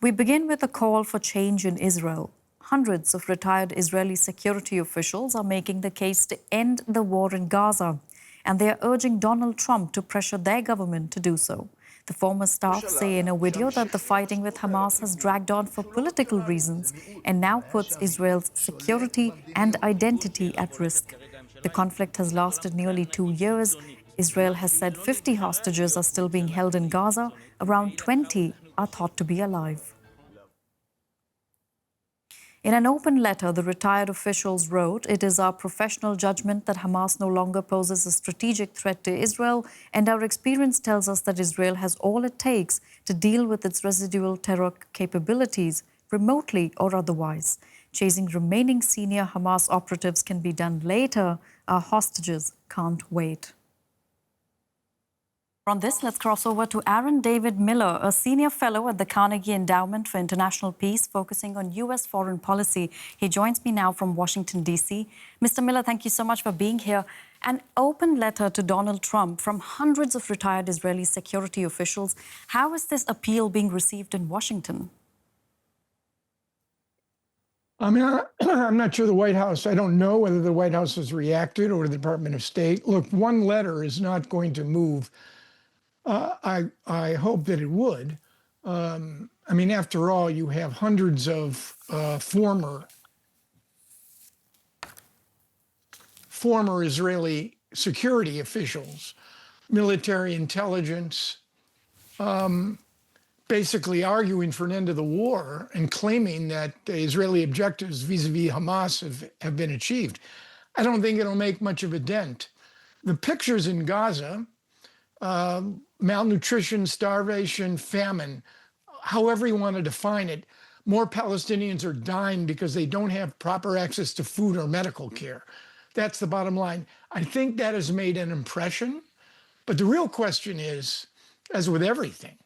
We begin with a call for change in Israel. Hundreds of retired Israeli security officials are making the case to end the war in Gaza, and they are urging Donald Trump to pressure their government to do so. The former staff say in a video that the fighting with Hamas has dragged on for political reasons and now puts Israel's security and identity at risk. The conflict has lasted nearly 2 years. Israel has said 50 hostages are still being held in Gaza. Around 20 are thought to be alive. In an open letter, the retired officials wrote, "It is our professional judgment that Hamas no longer poses a strategic threat to Israel, and our experience tells us that Israel has all it takes to deal with its residual terror capabilities, remotely or otherwise. Chasing remaining senior Hamas operatives can be done later. Our hostages can't wait." On this, let's cross over to Aaron David Miller, a senior fellow at the Carnegie Endowment for International Peace, focusing on U.S. foreign policy. He joins me now from Washington, D.C. Mr. Miller, thank you so much for being here. An open letter to Donald Trump from hundreds of retired Israeli security officials. How is this appeal being received in Washington? I mean, I'm not sure the White House, I don't know whether the White House has reacted or the Department of State. Look, one letter is not going to move. I hope that it would. I mean, after all, you have hundreds of former Israeli security officials, military intelligence, basically arguing for an end to the war and claiming that the Israeli objectives vis-a-vis Hamas have been achieved. I don't think it'll make much of a dent. The pictures in Gaza, malnutrition, starvation, famine, however you want to define it, more Palestinians are dying because they don't have proper access to food or medical care. That's the bottom line. I think that has made an impression, but the real question is, as with everything,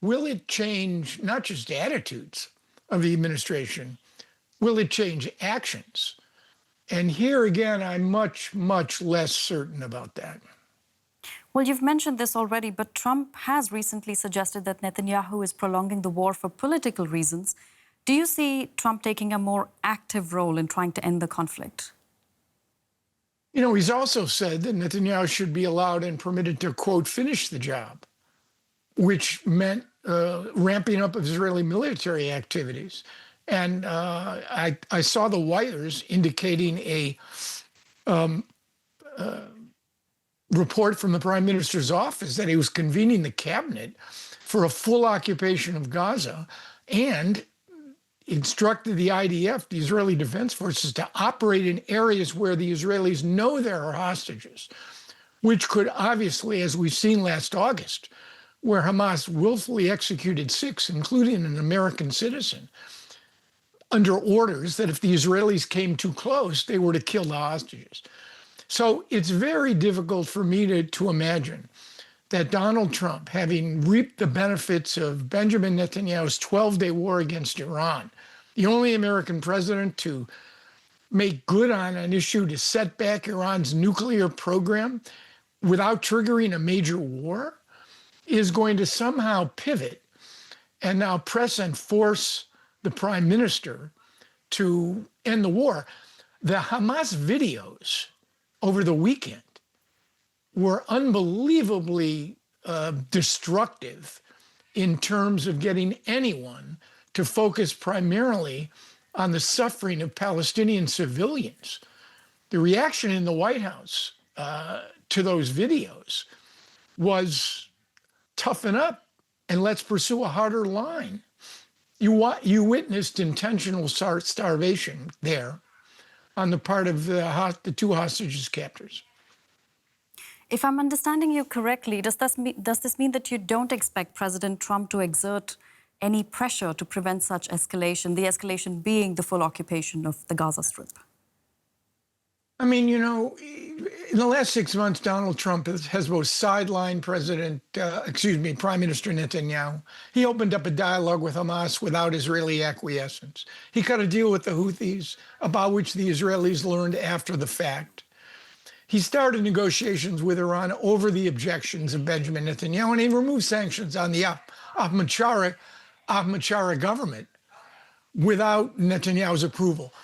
will it change not just attitudes of the administration, will it change actions? And here again, I'm much, much less certain about that. Well, you've mentioned this already, but Trump has recently suggested that Netanyahu is prolonging the war for political reasons. Do you see Trump taking a more active role in trying to end the conflict? You know, he's also said that Netanyahu should be allowed and permitted to, quote, finish the job, which meant ramping up of Israeli military activities. And I saw the wires indicating a report from the prime minister's office that he was convening the cabinet for a full occupation of Gaza and instructed the IDF, the Israeli Defense Forces, to operate in areas where the Israelis know there are hostages, which could obviously, as we've seen last August, where Hamas willfully executed 6, including an American citizen, under orders that if the Israelis came too close, they were to kill the hostages. So it's very difficult for me to imagine that Donald Trump, having reaped the benefits of Benjamin Netanyahu's 12-day war against Iran, the only American president to make good on an issue to set back Iran's nuclear program without triggering a major war, is going to somehow pivot and now press and force the prime minister to end the war. The Hamas videos over the weekend were unbelievably destructive in terms of getting anyone to focus primarily on the suffering of Palestinian civilians. The reaction in the White House to those videos was toughen up and let's pursue a harder line. You witnessed intentional starvation there on the part of the 2 hostages captors. If I'm understanding you correctly, does this mean that you don't expect President Trump to exert any pressure to prevent such escalation, the escalation being the full occupation of the Gaza Strip? I mean, you know, in the last 6 months, Donald Trump has both sidelined Prime Minister Netanyahu. He opened up a dialogue with Hamas without Israeli acquiescence. He cut a deal with the Houthis, about which the Israelis learned after the fact. He started negotiations with Iran over the objections of Benjamin Netanyahu, and he removed sanctions on the Ahmadinejad Ahmadinejad government without Netanyahu's approval.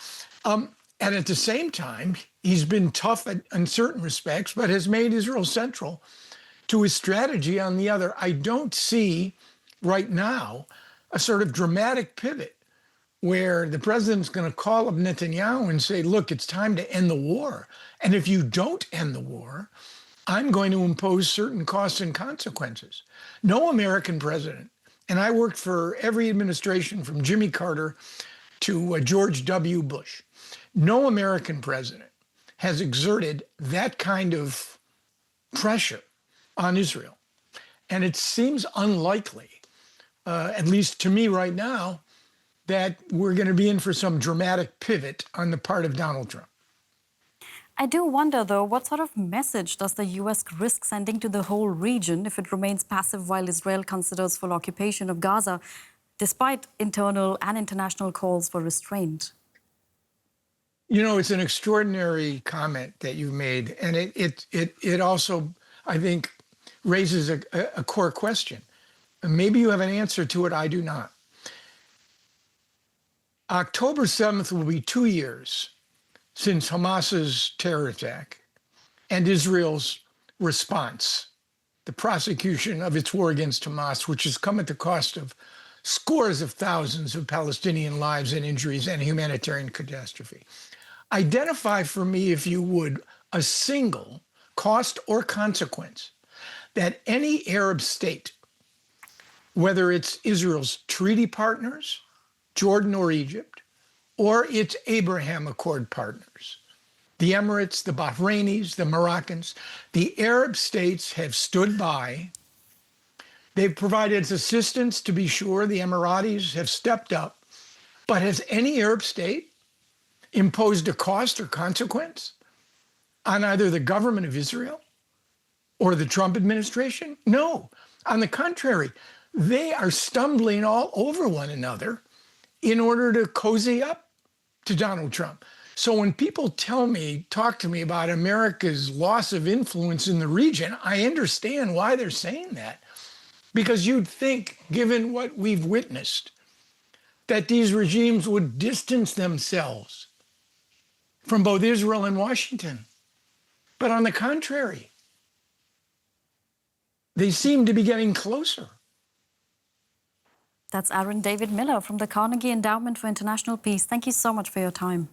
And at the same time, he's been tough in certain respects, but has made Israel central to his strategy on the other. I don't see right now a sort of dramatic pivot where the president's going to call up Netanyahu and say, look, it's time to end the war. And if you don't end the war, I'm going to impose certain costs and consequences. No American president, and I worked for every administration from Jimmy Carter to George W. Bush, no American president has exerted that kind of pressure on Israel. And it seems unlikely, at least to me right now, that we're going to be in for some dramatic pivot on the part of Donald Trump. I do wonder, though, what sort of message does the U.S. risk sending to the whole region if it remains passive while Israel considers full occupation of Gaza, despite internal and international calls for restraint? You know, it's an extraordinary comment that you made, and it also, I think, raises a core question. And maybe you have an answer to it, I do not. October 7th will be 2 years since Hamas's terror attack and Israel's response, the prosecution of its war against Hamas, which has come at the cost of scores of thousands of Palestinian lives and injuries and a humanitarian catastrophe. Identify for me, if you would, a single cost or consequence that any Arab state, whether it's Israel's treaty partners, Jordan or Egypt, or its Abraham Accord partners, the Emirates, the Bahrainis, the Moroccans, the Arab states have stood by. They've provided assistance, to be sure. The Emiratis have stepped up. But has any Arab state imposed a cost or consequence on either the government of Israel or the Trump administration? No. On the contrary, they are stumbling all over one another in order to cozy up to Donald Trump. So when people talk to me about America's loss of influence in the region, I understand why they're saying that. Because you'd think, given what we've witnessed, that these regimes would distance themselves from both Israel and Washington. But on the contrary, they seem to be getting closer. That's Aaron David Miller from the Carnegie Endowment for International Peace. Thank you so much for your time.